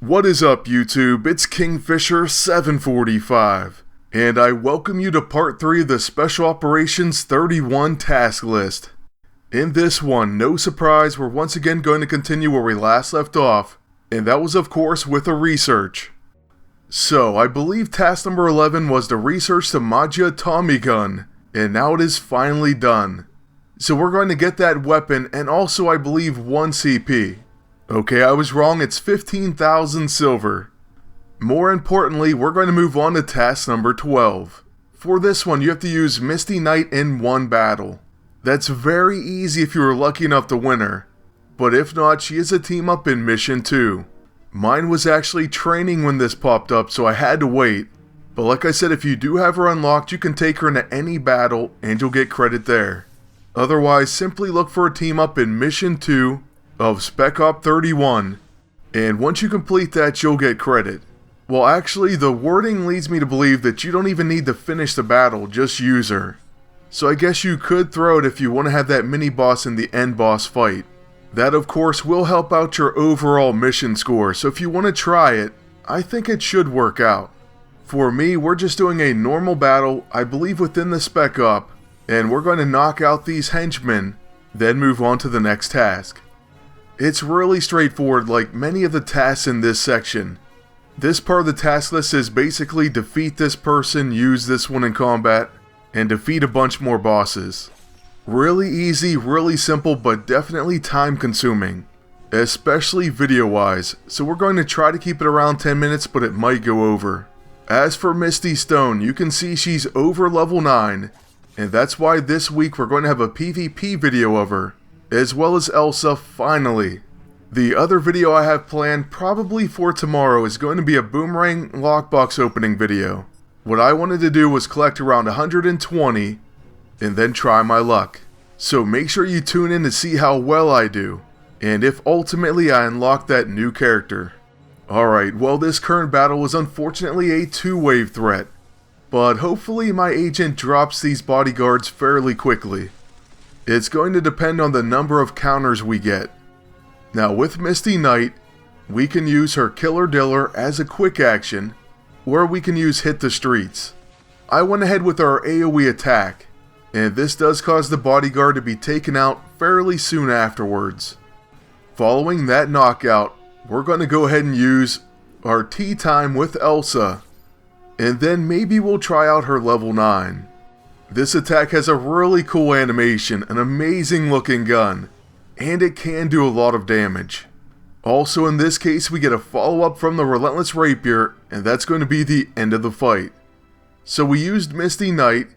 What is up, YouTube? It's Kingfisher745, and I welcome you to part 3 of the Special Operations 31 task list. In this one, no surprise, we're once again going to continue where we last left off, and that was of course with a research. So, I believe task number 11 was the research the Maggia Tommy gun, and now it is finally done. So we're going to get that weapon, and also I believe 1 CP. Okay, I was wrong, it's 15,000 silver. More importantly, we're going to move on to task number 12. For this one, you have to use Misty Knight in 1 battle. That's very easy if you were lucky enough to win her. But if not, she is a team up in mission 2. Mine was actually training when this popped up, so I had to wait. But like I said, if you do have her unlocked, you can take her into any battle and you'll get credit there. Otherwise, simply look for a team up in mission 2 of Spec Op 31, and once you complete that, you'll get credit. Well, actually, the wording leads me to believe that you don't even need to finish the battle, just use her. So I guess you could throw it if you want to have that mini-boss in the end boss fight. That, of course, will help out your overall mission score, so if you want to try it, I think it should work out. For me, we're just doing a normal battle, I believe within the Spec Op, and we're going to knock out these henchmen, then move on to the next task. It's really straightforward like many of the tasks in this section. This part of the task list is basically defeat this person, use this one in combat, and defeat a bunch more bosses. Really easy, really simple, but definitely time consuming. Especially video wise, so we're going to try to keep it around 10 minutes, but it might go over. As for Misty Stone, you can see she's over level 9, and that's why this week we're going to have a PvP video of her. As well as Elsa, finally. The other video I have planned probably for tomorrow is going to be a Boomerang lockbox opening video. What I wanted to do was collect around 120 and then try my luck. So make sure you tune in to see how well I do, and if ultimately I unlock that new character. Alright, well, this current battle was unfortunately a 2-wave threat, but hopefully my agent drops these bodyguards fairly quickly. It's going to depend on the number of counters we get. Now with Misty Knight, we can use her Killer Diller as a quick action, or we can use Hit the Streets. I went ahead with our AoE attack, and this does cause the bodyguard to be taken out fairly soon afterwards. Following that knockout, we're going to go ahead and use our tea time with Elsa, and then maybe we'll try out her level 9. This attack has a really cool animation, an amazing looking gun, and it can do a lot of damage. Also in this case we get a follow-up from the Relentless Rapier, and that's going to be the end of the fight. So we used Misty Knight,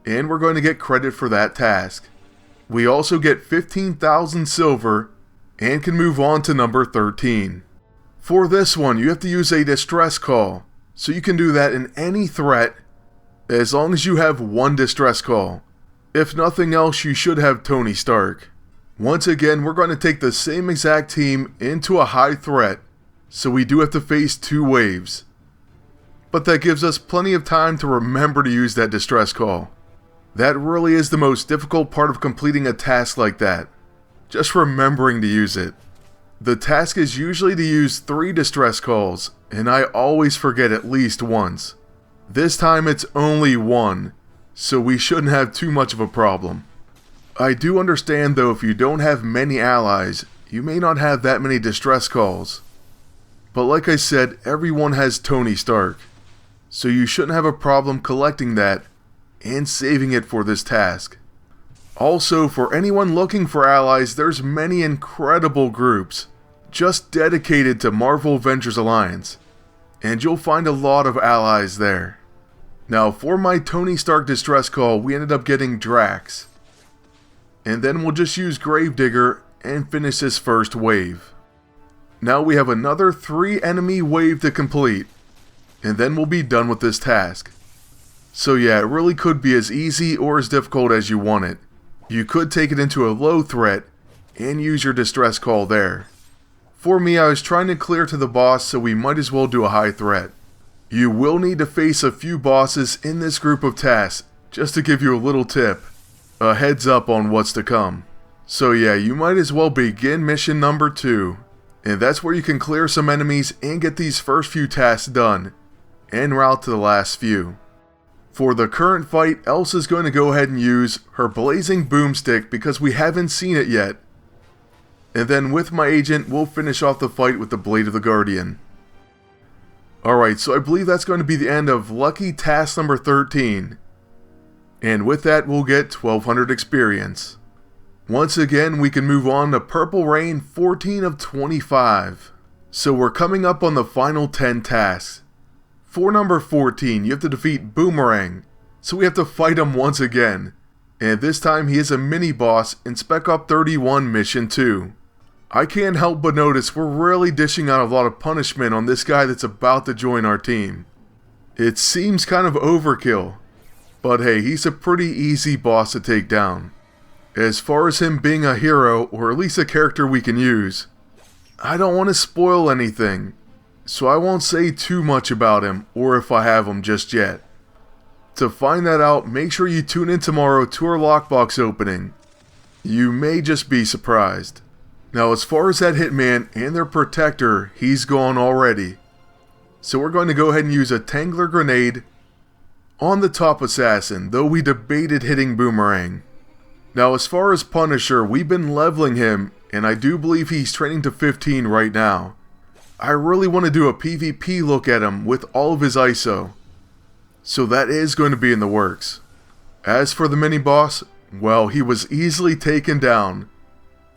and we're going to get credit for that task. We also get 15,000 silver, and can move on to number 13. For this one you have to use a distress call, so you can do that in any threat, as long as you have 1 distress call. If nothing else, you should have Tony Stark. Once again, we're going to take the same exact team into a high threat, so we do have to face 2 waves. But that gives us plenty of time to remember to use that distress call. That really is the most difficult part of completing a task like that. Just remembering to use it. The task is usually to use 3 distress calls, and I always forget at least once. This time it's only 1, so we shouldn't have too much of a problem. I do understand though, if you don't have many allies, you may not have that many distress calls. But like I said, everyone has Tony Stark, so you shouldn't have a problem collecting that and saving it for this task. Also, for anyone looking for allies, there's many incredible groups just dedicated to Marvel Avengers Alliance, and you'll find a lot of allies there. Now for my Tony Stark distress call, we ended up getting Drax. And then we'll just use Gravedigger and finish this first wave. Now we have another 3 enemy wave to complete, and then we'll be done with this task. So yeah, it really could be as easy or as difficult as you want it. You could take it into a low threat and use your distress call there. For me, I was trying to clear to the boss, so we might as well do a high threat. You will need to face a few bosses in this group of tasks, just to give you a little tip, a heads up on what's to come. So yeah, you might as well begin mission number 2. And that's where you can clear some enemies and get these first few tasks done, en route to the last few. For the current fight, Elsa's going to go ahead and use her blazing boomstick because we haven't seen it yet. And then with my agent, we'll finish off the fight with the Blade of the Guardian. Alright, so I believe that's going to be the end of lucky task number 13. And with that, we'll get 1200 experience. Once again, we can move on to Purple Rain 14 of 25. So we're coming up on the final 10 tasks. For number 14, you have to defeat Boomerang, so we have to fight him once again. And this time he is a mini-boss in Spec Op 31 Mission 2. I can't help but notice we're really dishing out a lot of punishment on this guy that's about to join our team. It seems kind of overkill, but hey, he's a pretty easy boss to take down. As far as him being a hero, or at least a character we can use, I don't want to spoil anything, so I won't say too much about him, or if I have him just yet. To find that out, make sure you tune in tomorrow to our lockbox opening. You may just be surprised. Now as far as that hitman and their protector, he's gone already. So we're going to go ahead and use a Tangler grenade on the top assassin, though we debated hitting Boomerang. Now as far as Punisher, we've been leveling him, and I do believe he's training to 15 right now. I really want to do a PvP look at him with all of his ISO. So that is going to be in the works. As for the mini-boss, well, he was easily taken down.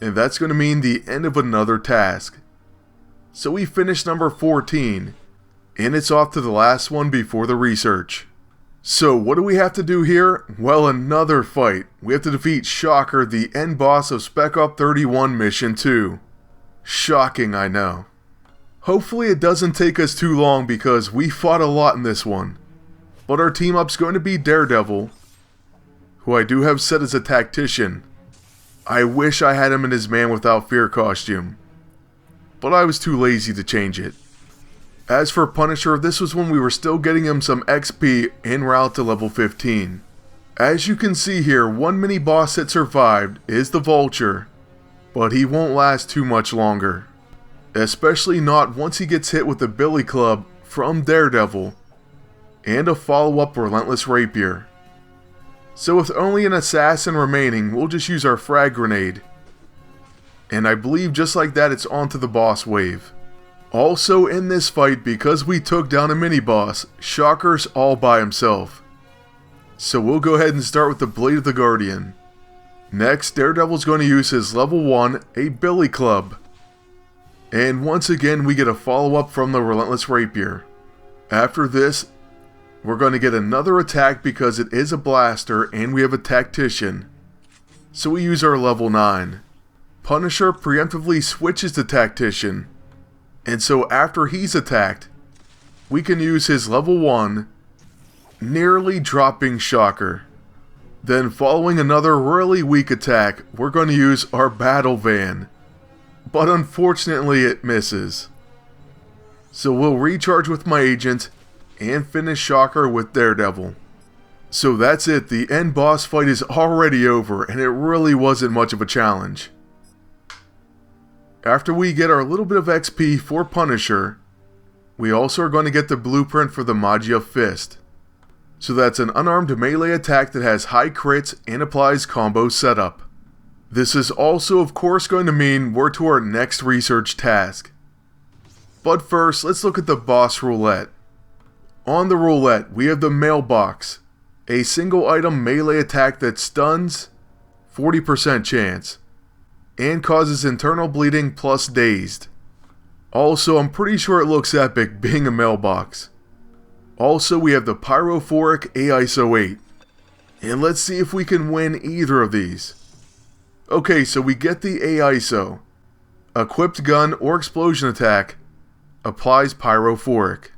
And that's going to mean the end of another task. So we finished number 14. And it's off to the last one before the research. So what do we have to do here? Well, another fight. We have to defeat Shocker, the end boss of Spec Op 31 Mission 2. Shocking, I know. Hopefully it doesn't take us too long because we fought a lot in this one. But our team up's going to be Daredevil, who I do have set as a tactician. I wish I had him in his Man Without Fear costume, but I was too lazy to change it. As for Punisher, this was when we were still getting him some XP en route to level 15. As you can see here, one mini boss that survived is the Vulture, but he won't last too much longer. Especially not once he gets hit with the Billy Club from Daredevil, and a follow-up Relentless Rapier. So with only an assassin remaining, we'll just use our frag grenade. And I believe just like that, it's on to the boss wave. Also in this fight, because we took down a mini-boss, Shocker's all by himself. So we'll go ahead and start with the Blade of the Guardian. Next, Daredevil's going to use his level 1, a Billy Club. And once again, we get a follow-up from the Relentless Rapier. After this, we're going to get another attack because it is a blaster and we have a tactician. So we use our level 9. Punisher preemptively switches to tactician. And so after he's attacked, we can use his level 1, nearly dropping Shocker. Then following another really weak attack, we're going to use our Battle Van. But unfortunately it misses. So we'll recharge with my agent and finish Shocker with Daredevil. So that's it, the end boss fight is already over and it really wasn't much of a challenge. After we get our little bit of XP for Punisher, we also are going to get the blueprint for the Maggia Fist. So that's an unarmed melee attack that has high crits and applies combo setup. This is also of course going to mean we're to our next research task. But first, let's look at the boss roulette. On the roulette, we have the Mailbox, a single item melee attack that stuns, 40% chance, and causes internal bleeding plus dazed. Also, I'm pretty sure it looks epic being a mailbox. Also, we have the Pyrophoric AISO 8, and let's see if we can win either of these. Okay, so we get the AISO. Equipped gun or explosion attack applies Pyrophoric.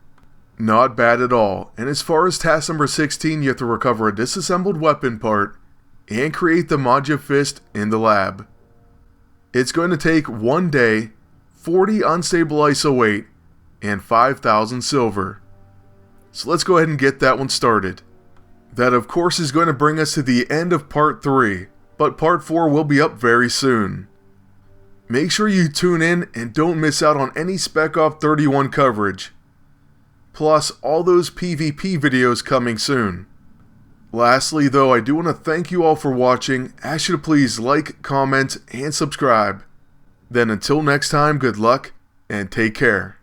Not bad at all, and as far as task number 16, you have to recover a disassembled weapon part and create the Maggia Fist in the lab. It's going to take 1 day, 40 unstable ISO 8, and 5,000 silver. So let's go ahead and get that one started. That of course is going to bring us to the end of part 3, but part 4 will be up very soon. Make sure you tune in and don't miss out on any Spec Op 31 coverage. Plus, all those PvP videos coming soon. Lastly though, I do want to thank you all for watching, ask you to please like, comment, and subscribe. Then until next time, good luck, and take care.